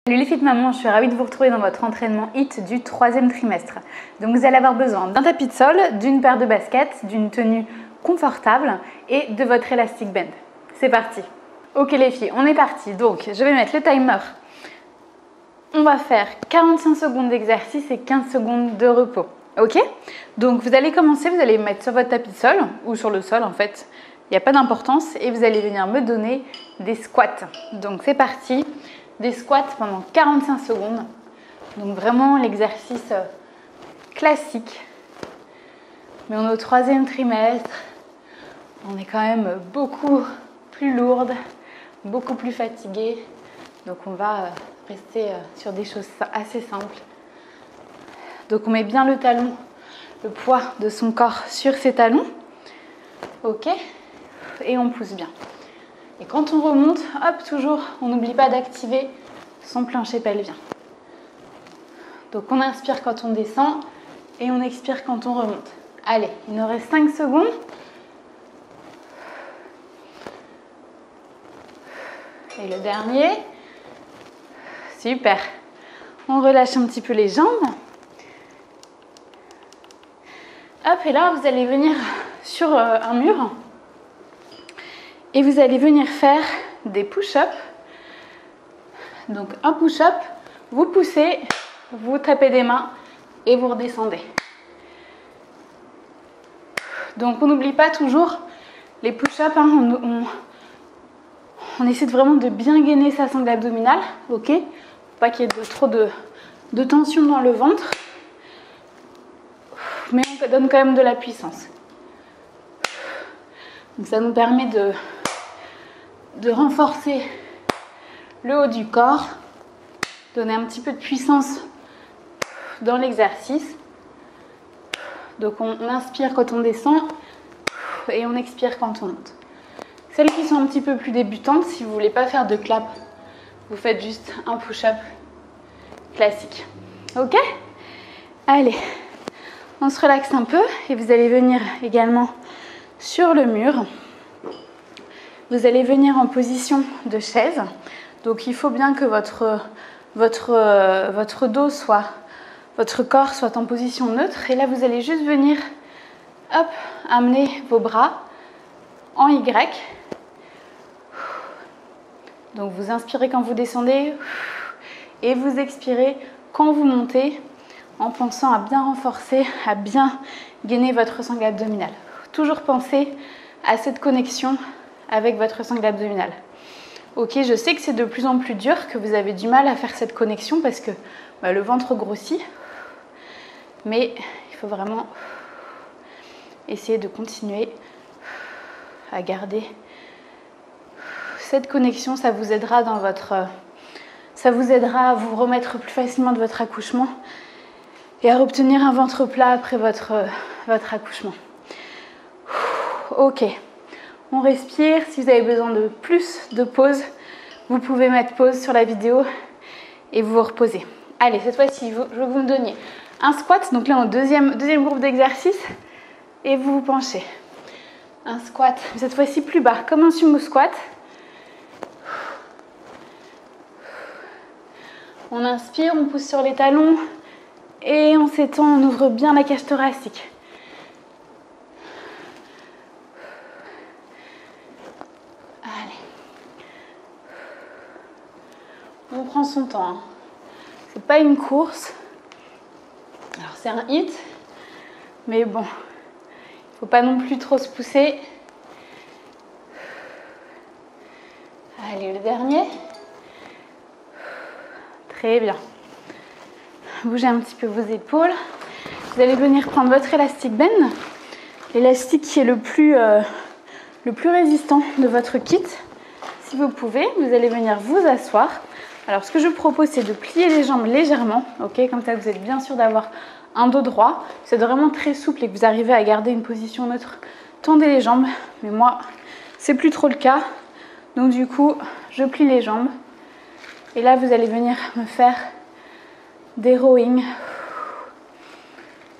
Salut les filles de maman, je suis ravie de vous retrouver dans votre entraînement HIIT du 3e trimestre. Donc vous allez avoir besoin d'un tapis de sol, d'une paire de baskets, d'une tenue confortable et de votre élastic band. C'est parti. Ok les filles, on est parti. Donc je vais mettre le timer. On va faire 45 secondes d'exercice et 15 secondes de repos. Ok? Donc vous allez commencer, vous allez mettre sur votre tapis de sol ou sur le sol en fait. Il n'y a pas d'importance et vous allez venir me donner des squats. Donc c'est parti. Des squats pendant 45 secondes. Donc vraiment l'exercice classique. Mais on est au 3e trimestre. On est quand même beaucoup plus lourde, beaucoup plus fatiguée. Donc on va rester sur des choses assez simples. Donc on met bien le talon, le poids de son corps sur ses talons. Ok. Et on pousse bien. Et quand on remonte, hop, toujours, on n'oublie pas d'activer son plancher pelvien. Donc on inspire quand on descend et on expire quand on remonte. Allez, il nous reste 5 secondes. Et le dernier. Super. On relâche un petit peu les jambes. Hop, et là, vous allez venir sur un mur. Et vous allez venir faire des push-ups. Donc un push-up, vous poussez, vous tapez des mains et vous redescendez. Donc on n'oublie pas toujours les push-ups. Hein, on essaie vraiment de bien gainer sa sangle abdominale. Ok, pas qu'il y ait trop de tension dans le ventre. Mais on donne quand même de la puissance. Donc ça nous permet de renforcer le haut du corps, donner un petit peu de puissance dans l'exercice. Donc on inspire quand on descend et on expire quand on monte. Celles qui sont un petit peu plus débutantes, si vous ne voulez pas faire de clap, vous faites juste un push-up classique. Ok? Allez, on se relaxe un peu et vous allez venir également sur le mur. Vous allez venir en position de chaise. Donc il faut bien que votre dos soit, votre corps soit en position neutre. Et là, vous allez juste venir, hop, amener vos bras en Y. Donc vous inspirez quand vous descendez et vous expirez quand vous montez en pensant à bien renforcer, à bien gainer votre sangle abdominale. Toujours penser à cette connexion avec votre sangle abdominale. Ok, je sais que c'est de plus en plus dur, que vous avez du mal à faire cette connexion parce que le ventre grossit. Mais il faut vraiment essayer de continuer à garder cette connexion. Ça vous aidera à vous remettre plus facilement de votre accouchement et à obtenir un ventre plat après votre accouchement. Ok. On respire. Si vous avez besoin de plus de pause, vous pouvez mettre pause sur la vidéo et vous reposez. Allez, cette fois-ci, je veux que vous me donniez un squat. Donc là, en deuxième groupe d'exercice. Et vous vous penchez. Un squat, cette fois-ci plus bas, comme un sumo squat. On inspire, on pousse sur les talons. Et on s'étend, on ouvre bien la cage thoracique. On prend son temps. Hein. C'est pas une course. Alors c'est un HIIT, mais bon, il faut pas non plus trop se pousser. Allez, le dernier. Très bien. Bougez un petit peu vos épaules. Vous allez venir prendre votre élastic band, l'élastique qui est le plus résistant de votre kit. Si vous pouvez, vous allez venir vous asseoir. Alors, ce que je vous propose, c'est de plier les jambes légèrement, ok, comme ça vous êtes bien sûr d'avoir un dos droit. C'est vraiment très souple et que vous arrivez à garder une position neutre. Tendez les jambes, mais moi, c'est plus trop le cas. Donc du coup, je plie les jambes. Et là, vous allez venir me faire des rowing.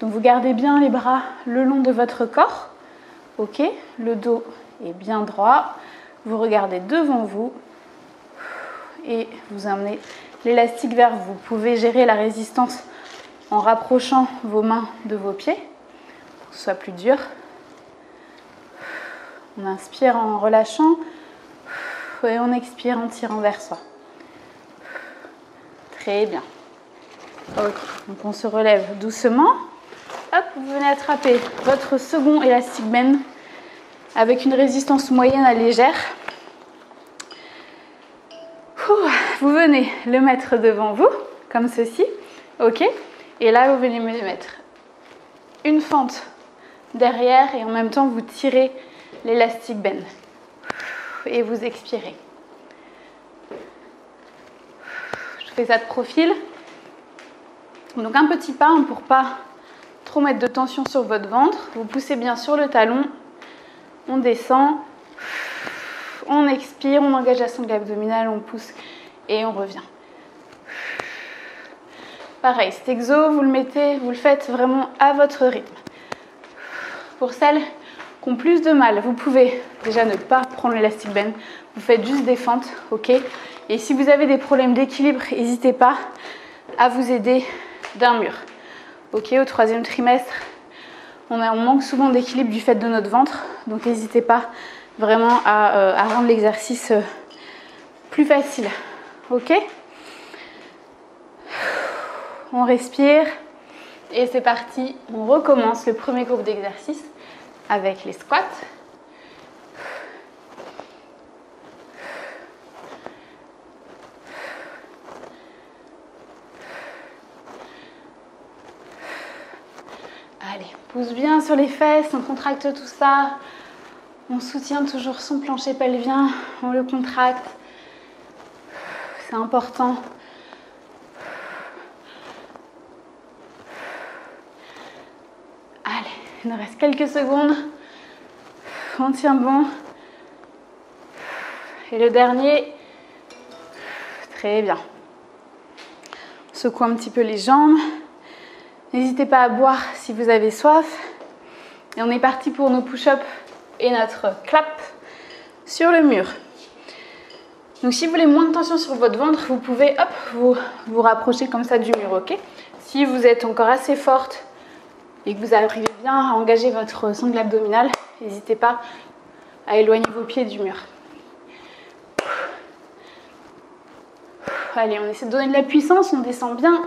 Donc vous gardez bien les bras le long de votre corps, ok. Le dos est bien droit. Vous regardez devant vous. Et vous amenez l'élastique vers vous. Vous pouvez gérer la résistance en rapprochant vos mains de vos pieds pour que ce soit plus dur. On inspire en relâchant et on expire en tirant vers soi. Très bien. Ok, donc on se relève doucement. Hop, vous venez attraper votre second élastique bend avec une résistance moyenne à légère. Vous venez le mettre devant vous, comme ceci. Ok, et là vous venez me mettre une fente derrière et en même temps vous tirez l'élastique bend. Et vous expirez. Je fais ça de profil. Donc un petit pas pour pas trop mettre de tension sur votre ventre. Vous poussez bien sur le talon. On descend. On expire. On engage la sangle abdominale. On pousse et on revient. Pareil, cet exo, vous le faites vraiment à votre rythme. Pour celles qui ont plus de mal, vous pouvez déjà ne pas prendre l'élastic bend. Vous faites juste des fentes, ok? Et si vous avez des problèmes d'équilibre, n'hésitez pas à vous aider d'un mur. Ok, au 3e trimestre, on manque souvent d'équilibre du fait de notre ventre, donc n'hésitez pas vraiment à rendre l'exercice plus facile. Ok, on respire et c'est parti. On recommence le premier groupe d'exercices avec les squats. Allez, on pousse bien sur les fesses, on contracte tout ça. On soutient toujours son plancher pelvien, on le contracte. C'est important. Allez, il nous reste quelques secondes. On tient bon. Et le dernier. Très bien. On secoue un petit peu les jambes. N'hésitez pas à boire si vous avez soif. Et on est parti pour nos push-ups et notre clap sur le mur. Donc si vous voulez moins de tension sur votre ventre, vous pouvez vous rapprocher comme ça du mur, ok? Si vous êtes encore assez forte et que vous arrivez bien à engager votre sangle abdominale, n'hésitez pas à éloigner vos pieds du mur. Allez, on essaie de donner de la puissance, on descend bien.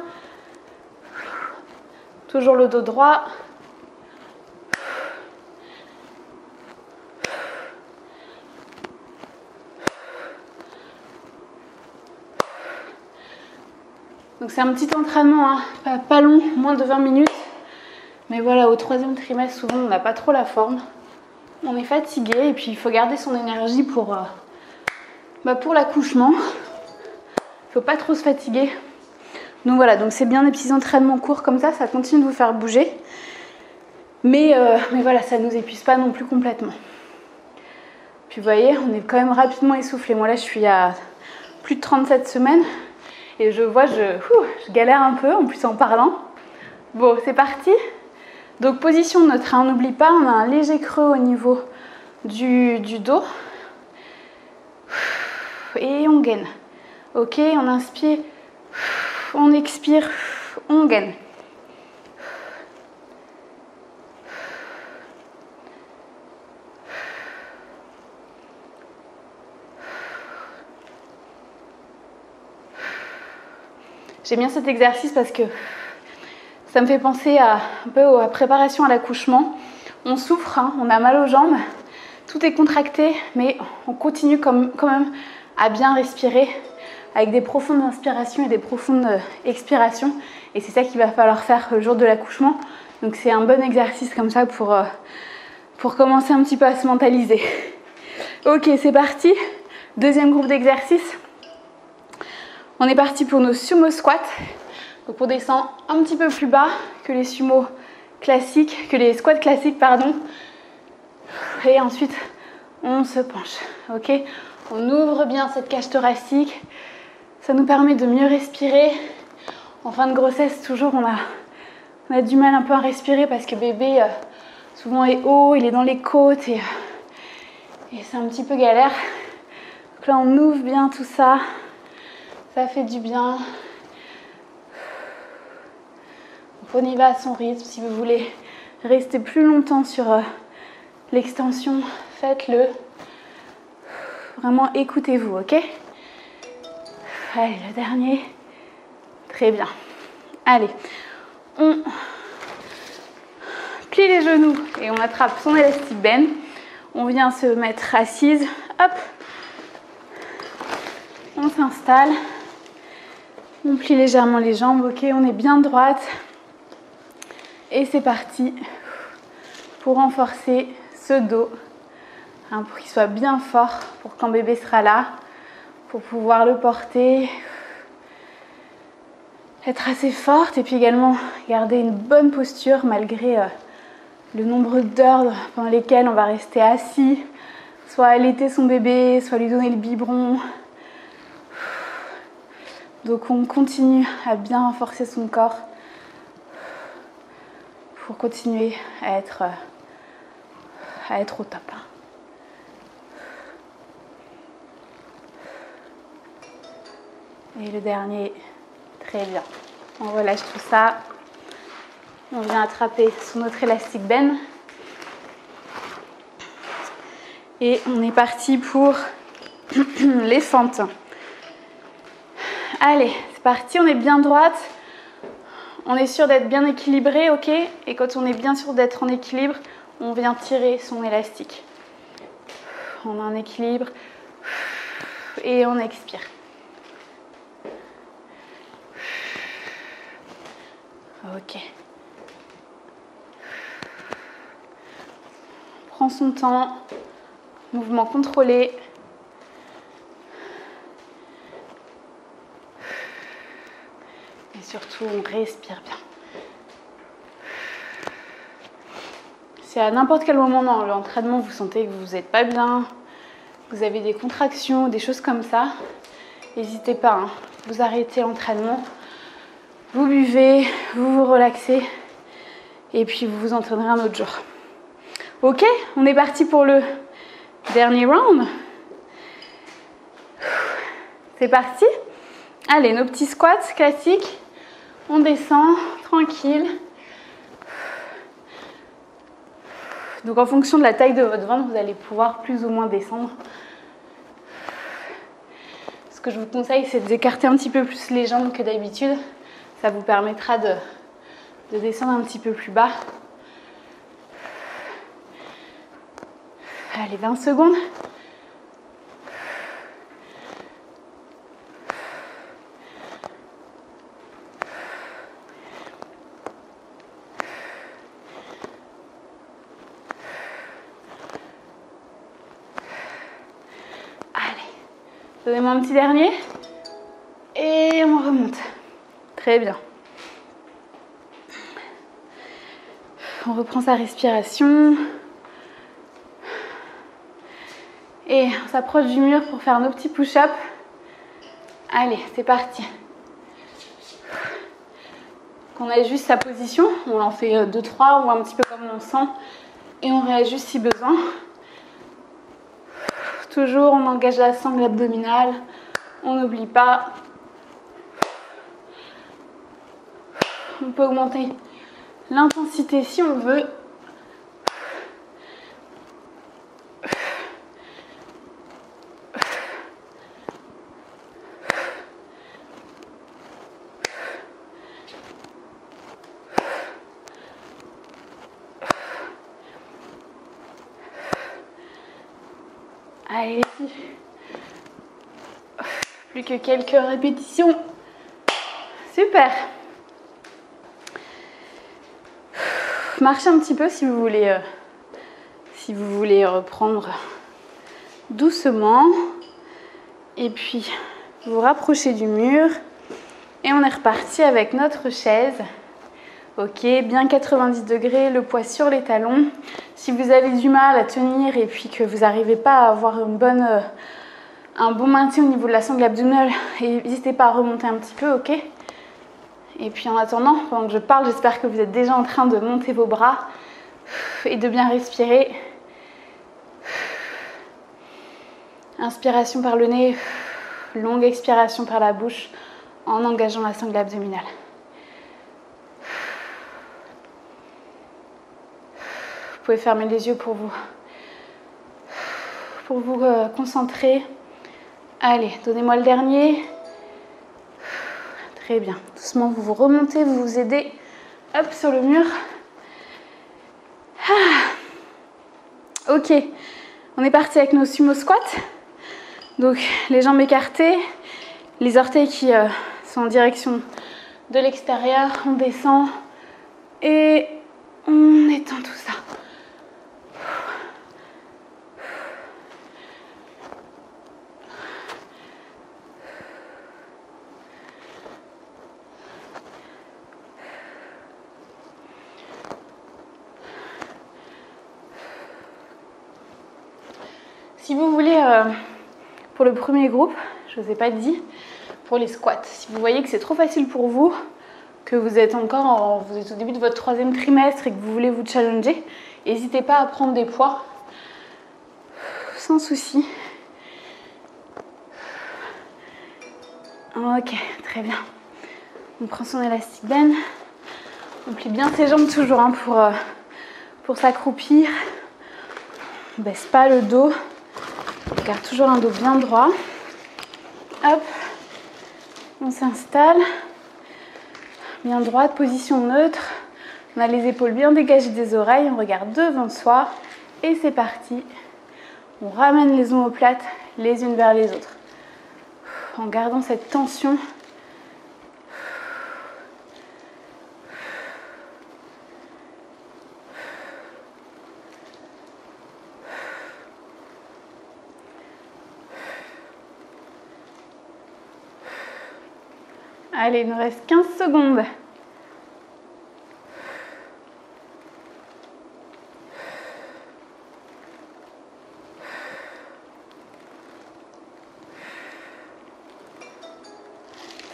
Toujours le dos droit. Donc c'est un petit entraînement, hein, pas long, moins de 20 minutes. Mais voilà, au 3e trimestre, souvent on n'a pas trop la forme. On est fatigué et puis il faut garder son énergie pour l'accouchement. Il ne faut pas trop se fatiguer. Donc voilà, donc c'est bien des petits entraînements courts comme ça continue de vous faire bouger. Mais voilà, ça ne nous épuise pas non plus complètement. Puis vous voyez, on est quand même rapidement essoufflé. Moi là, je suis à plus de 37 semaines. Et je vois, je galère un peu, en plus en parlant. Bon, c'est parti. Donc, position neutre, hein, on n'oublie pas, on a un léger creux au niveau du dos. Et on gaine. Ok, on inspire, on expire, on gaine. J'aime bien cet exercice parce que ça me fait penser un peu à la préparation à l'accouchement. On souffre, hein, on a mal aux jambes, tout est contracté, mais on continue quand même à bien respirer avec des profondes inspirations et des profondes expirations. Et c'est ça qu'il va falloir faire le jour de l'accouchement. Donc c'est un bon exercice comme ça pour commencer un petit peu à se mentaliser. Ok, c'est parti. 2e groupe d'exercices. On est parti pour nos sumo squats. Donc on descend un petit peu plus bas que les sumo classiques, que les squats classiques, pardon. Et ensuite, on se penche. Ok, on ouvre bien cette cage thoracique. Ça nous permet de mieux respirer. En fin de grossesse, toujours, on a du mal un peu à respirer parce que bébé, souvent est haut, il est dans les côtes et c'est un petit peu galère. Donc là, on ouvre bien tout ça. Ça fait du bien. On y va à son rythme. Si vous voulez rester plus longtemps sur l'extension, faites-le. Vraiment, écoutez-vous, ok? Allez, le dernier. Très bien. Allez, on plie les genoux et on attrape son élastique bend. On vient se mettre assise. Hop. On s'installe. On plie légèrement les jambes, ok? On est bien droite. Et c'est parti pour renforcer ce dos, hein, pour qu'il soit bien fort, pour quand bébé sera là, pour pouvoir le porter, être assez forte et puis également garder une bonne posture malgré le nombre d'heures pendant lesquelles on va rester assis, soit allaiter son bébé, soit lui donner le biberon. Donc on continue à bien renforcer son corps pour continuer à être au top. Et le dernier, très bien. On relâche tout ça. On vient attraper sur notre élastique bend. Et on est parti pour les fentes. Allez, c'est parti, on est bien droite. On est sûr d'être bien équilibré, ok? Et quand on est bien sûr d'être en équilibre, on vient tirer son élastique. On est en équilibre et on expire. Ok. On prend son temps, mouvement contrôlé. Et surtout, on respire bien. Si à n'importe quel moment dans l'entraînement, vous sentez que vous n'êtes pas bien, vous avez des contractions, des choses comme ça, n'hésitez pas, hein. Vous arrêtez l'entraînement, vous buvez, vous vous relaxez et puis vous vous entraînerez un autre jour. Ok, on est parti pour le dernier round. C'est parti. Allez, nos petits squats classiques. On descend, tranquille. Donc en fonction de la taille de votre ventre, vous allez pouvoir plus ou moins descendre. Ce que je vous conseille, c'est d'écarter un petit peu plus les jambes que d'habitude. Ça vous permettra de descendre un petit peu plus bas. Allez, 20 secondes. Donnez-moi un petit dernier. Et on remonte. Très bien. On reprend sa respiration. Et on s'approche du mur pour faire nos petits push-ups. Allez, c'est parti. On ajuste sa position. On en fait 2-3 ou un petit peu comme on sent. Et on réajuste si besoin. Toujours, on engage la sangle abdominale. On n'oublie pas. On peut augmenter l'intensité si on veut. Allez, plus que quelques répétitions. Super. Marchez un petit peu si vous voulez reprendre doucement. Et puis, vous rapprochez du mur. Et on est reparti avec notre chaise. Ok, bien 90 degrés, le poids sur les talons. Si vous avez du mal à tenir et puis que vous n'arrivez pas à avoir un bon maintien au niveau de la sangle abdominale, n'hésitez pas à remonter un petit peu, ok? Et puis en attendant, pendant que je parle, j'espère que vous êtes déjà en train de monter vos bras et de bien respirer. Inspiration par le nez, Longue expiration par la bouche en engageant la sangle abdominale. Vous pouvez fermer les yeux pour vous concentrer. Allez, donnez-moi le dernier. Très bien. Doucement, vous vous remontez, vous vous aidez. Hop, sur le mur. Ok, on est parti avec nos sumo squats. Donc, les jambes écartées, les orteils qui sont en direction de l'extérieur. On descend et on étend tout ça. Si vous voulez, pour le premier groupe, je ne vous ai pas dit, pour les squats, si vous voyez que c'est trop facile pour vous, que vous êtes vous êtes au début de votre 3e trimestre et que vous voulez vous challenger, n'hésitez pas à prendre des poids, sans souci. Ok, très bien. On prend son élastic band, on plie bien ses jambes toujours hein, pour s'accroupir, on ne baisse pas le dos. On garde toujours un dos bien droit. Hop, on s'installe. Bien droite, position neutre. On a les épaules bien dégagées des oreilles. On regarde devant soi. Et c'est parti. On ramène les omoplates les unes vers les autres. En gardant cette tension. Allez, il nous reste 15 secondes.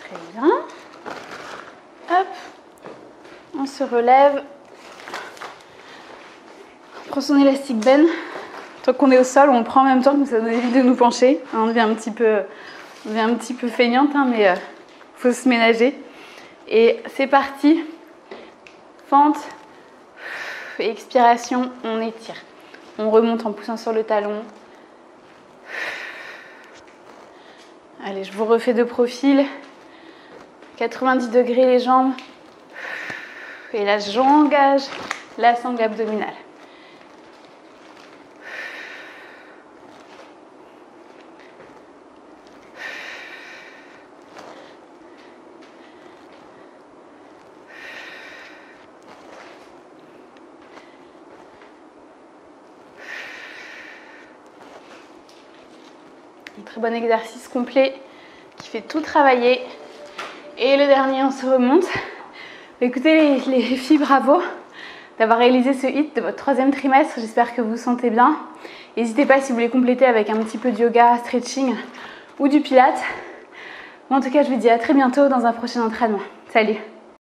Très bien. Hop. On se relève. On prend son élastique band. Tant qu'on est au sol, on le prend en même temps, comme ça nous évite de nous pencher. On devient un petit peu feignante, hein, mais faut se ménager. Et c'est parti. Fente. Expiration, on étire. On remonte en poussant sur le talon. Allez, je vous refais de profil. 90 degrés les jambes. Et là, j'engage la sangle abdominale. Un très bon exercice complet qui fait tout travailler. Et le dernier, on se remonte. Écoutez les filles, bravo d'avoir réalisé ce hit de votre 3e trimestre. J'espère que vous vous sentez bien. N'hésitez pas si vous voulez compléter avec un petit peu de yoga, stretching ou du pilates. En tout cas, je vous dis à très bientôt dans un prochain entraînement. Salut!